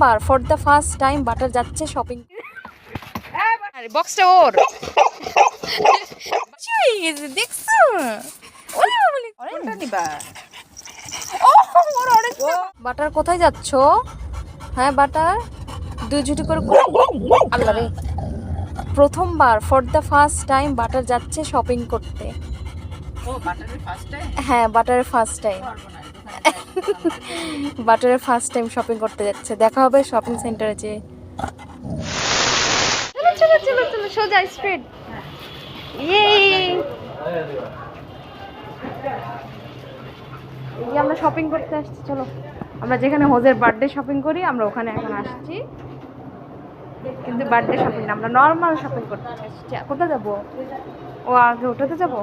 প্রথমবার for the first time Butter যাচ্ছে shopping. বক্সটা ওর দেখছো? বাটার কোথায় যাচ্ছ? হ্যাঁ বাটার, দুই ঝুটি করে। আল্লাহ রে, প্রথমবার for the first time Butter যাচ্ছে শপিং করতে। হ্যাঁ বাটারের ফার্স্ট টাইম, বাটারের ফার্স্ট টাইম শপিং করতে যাচ্ছে। দেখা হবে শপিং সেন্টারে যেয়ে। চলো চলো চলো সোজা স্ট্রেট। আমরা শপিং করতে আসছি। চলো, আমরা যেখানে হোজের বার্থডে শপিং করি আমরা ওখানে এখন আসছি, কিন্তু বার্থডে শপিং না, আমরা নর্মাল শপিং করতে আসছি। কোথায় যাবো? ও আগে ওটাতে যাবো।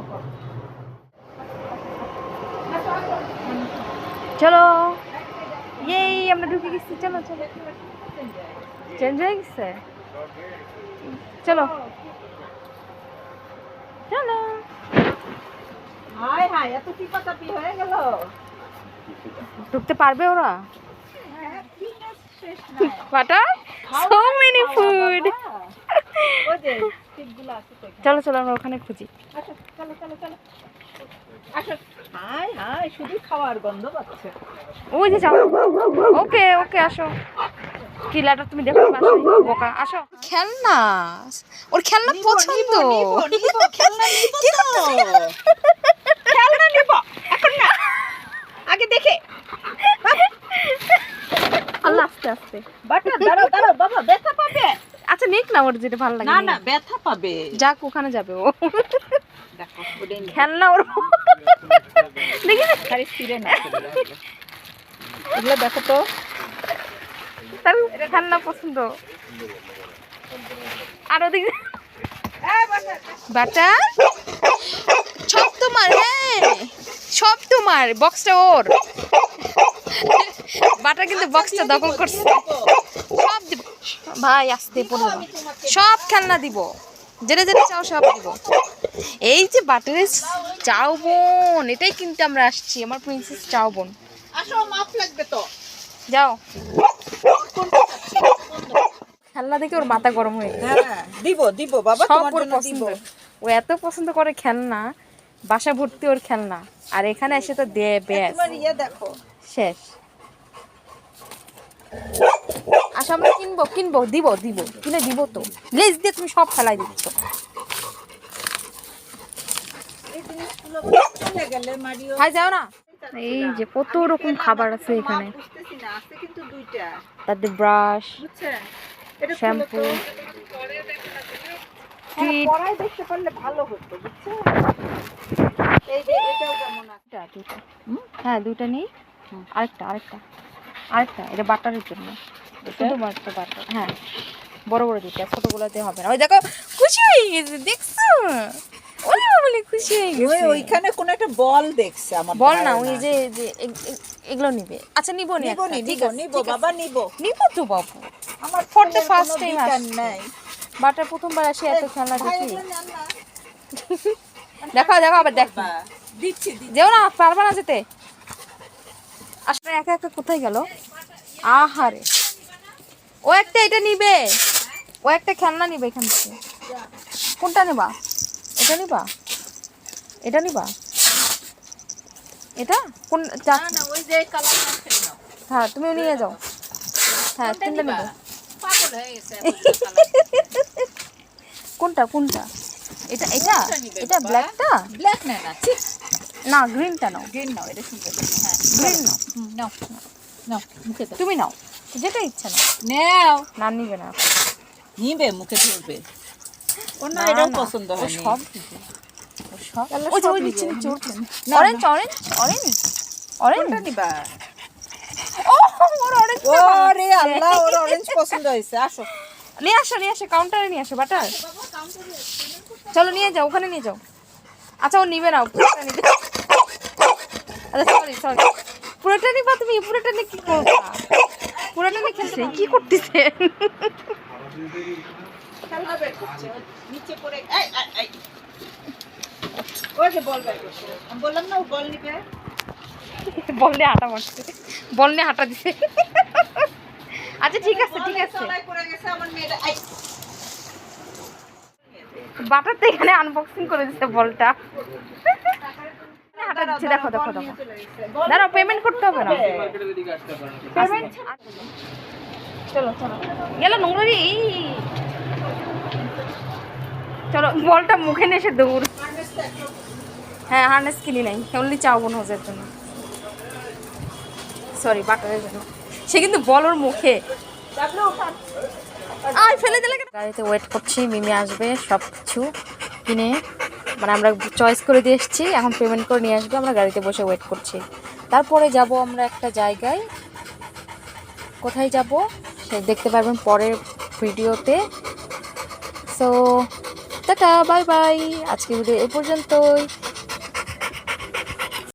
চলো, আমরা ঢুকে গেছি। চলো চলো, চেঞ্জ হয়ে গেছে। চলো চলো। ঢুকতে পারবে ওরা? Butter, so many food. চলো চলো, আমরা ওখানে খুঁজি। শুধু খাওয়ার গন্ধ পাচ্ছে। ওই যে যাও। ওকে ওকে, আসো। কি লাটা তুমি দেখো, বোকা আসো। খেলনা, ওর খেলনা পছন্দ। খেলনা নিব এখন না, আগে দেখে। আল্লাহ, আস্তে আস্তে। বাটা দাঁড়াও দাঁড়াও বাবা, ব্যথা পাবে। আচ্ছা নিক না, ওর যেটা ভালো লাগে। না না, ব্যথা পাবে। যাক, ওখানে যাবে ও। দেখো খেলনা ওর দেখি না, খালি ছিঁড়ে না। এগুলো দেখো তো, তার খেলনা পছন্দ। আর ওদিকে বাটা, সব তোমার। হ্যাঁ সব তোমার, বক্সটা ওর। বাটা কিন্তু বক্সটা দখল করছে। সব দিব ভাই, আসতে পড়লো। সব খেলনা দিব, যেটা যেটা চাও সব দিব। এই যে বাটারের চাও বোন, এটাই কিনতে আমরা আসছি। আমার প্রিন্সেস চাও বোন। আসো, মাপ লাগবে তো। যাও, খেলনা দেখে ওর মাথা গরম হয়ে গেছে। হ্যাঁ দিব দিব বাবা, সব তোমার ওর জন্য দিব। পছন্দ। ও এত পছন্দ করে খেলনা, বাসা ভর্তি ওর খেলনা। আর এখানে এসে তো দে ব্যাস তোমার ইয়ে দেখো। শেষ। আচ্ছা আমরা কিনবো কিনবো, দিব দিব, কিনে দিব তো। লেজ দিয়ে তুমি সব ফেলাই দিচ্ছ। এই জিনিসগুলো চলে গেলে মারিও। হাই যাও না। এই যে কত রকম খাবার আছে এখানে। বুঝতেছি না, আছে কিন্তু দুইটা। তাদের ব্রাশ, বুঝছেন, এটা শ্যাম্পু, হ্যাঁ, পরাই দেখতে পারলে ভালো হতো। বুঝছেন, এই যে এটাও যেমন আছে। দুটা। হ্যাঁ দুটা নেই, আরেকটা আরেকটা আরেকটা। এটা বাটারের জন্য, শুধুমাত্র বাটার। হ্যাঁ বড় বড় দুটা, ছোটগুলোতে হবে না। ওই দেখো, খুশি হয়ে গেছে দেখছো? ওই বলে খুশি হয়ে গেছে। ওইখানে কোন একটা বল দেখছে আমার। বল না, ওই যে এগুলো নিবে। আচ্ছা নিব নি, নিব নিব বাবা, নিব নিব তো বাবু। আমার ফর দ্য ফার্স্ট টাইম নাই। বাটার প্রথমবার আসে এত খেলনা দেখি। নেন না। দেখো দেখো আবার দেখো। দিচ্ছি যেও না, পারবা না যেতে। আসলে একা একা কোথায় গেল? আহারে, ও একটা এটা নিবে, ও একটা খেলনা নিবে এখান থেকে। কোনটা নেবা? এটা নিবা, এটা নিবা, এটা কোন? না, ওই যে কালার আছে না। হ্যাঁ তুমিও নিয়ে যাও। হ্যাঁ কোনটা নিবে? পাগল হয়ে গেছে। কোনটা কোনটা? এটা এটা এটা ব্ল্যাকটা? ব্ল্যাক না না, ঠিক না গ্রিনটা নাও। গ্রিন নাও, এটা সুন্দর। হ্যাঁ গ্রিন নাও। নাও নাও, মুখে দাও। তুমি নাও, যেটা ইচ্ছা নাও। নাও, না নিবে না। নিবে, মুখে ধরবে। ওর না না, এটাও না, পছন্দ ও হয়নি। সব দিবে, ও সব। তাহলে ওই যে সব ওই নিবে। নিচে নিচে উঠছে। না, অরেঞ্জ না। Orange orange orange. কোনটা নিবা? ও ওর অরেঞ্জ। ওরে আল্লাহ, ওর অরেঞ্জ পছন্দ হয়েছে। আসো নিয়ে আসো কাউন্টারে নিয়ে আসো বাটার। চলো নিয়ে যাও, ওখানে নিয়ে যাও। আচ্ছা ও নিবে না, পুরোটা নিবে। আচ্ছা সরি সরি, পুরোটা নিবা তুমি? পুরোটা নিয়ে কি করবা? পুরোটা নিয়ে খেলছে, কি করতেছে? খেলনা বের করছে, নিচে পড়ে। এই এই এই, ওই যে বল বের করছে। আমি বললাম না ও বল নিবে। বল নিয়ে হাঁটা মারছে, বল নিয়ে হাঁটা দিছে। আচ্ছা ঠিক আছে ঠিক আছে। তলায় পড়ে গেছে আমার মেয়েটা। এই, বাটার তো এখানে আনবক্সিং করে দিচ্ছে বলটা। হাঁটা দিচ্ছে, দেখো দেখো বল দেখো। নিয়ে চলে গেছে। বল দাঁড়াও, পেমেন্ট করতে হবে না। পেমেন্ট চলো চলো, গেল নোংরি। চলো, বলটা মুখে নিয়ে এসে দৌড়। হ্যাঁ, হার্নেস কিনি নাই, অনলি চাউবন হোজের জন্য, সরি বাটারের জন্য। সে কিন্তু বল ওর মুখে তারপরে ওখান আর ফেলে দিলে। গাড়িতে ওয়েট করছি, মিমি আসবে সব কিছু কিনে, মানে আমরা চয়েস করে দিয়ে এসেছি, এখন পেমেন্ট করে নিয়ে আসবে, আমরা গাড়িতে বসে ওয়েট করছি। তারপরে যাব আমরা একটা জায়গায়, কোথায় যাব সে দেখতে পারবেন পরের ভিডিওতে। সো টাটা, বাই বাই, আজকে ভিডিও এ পর্যন্তই।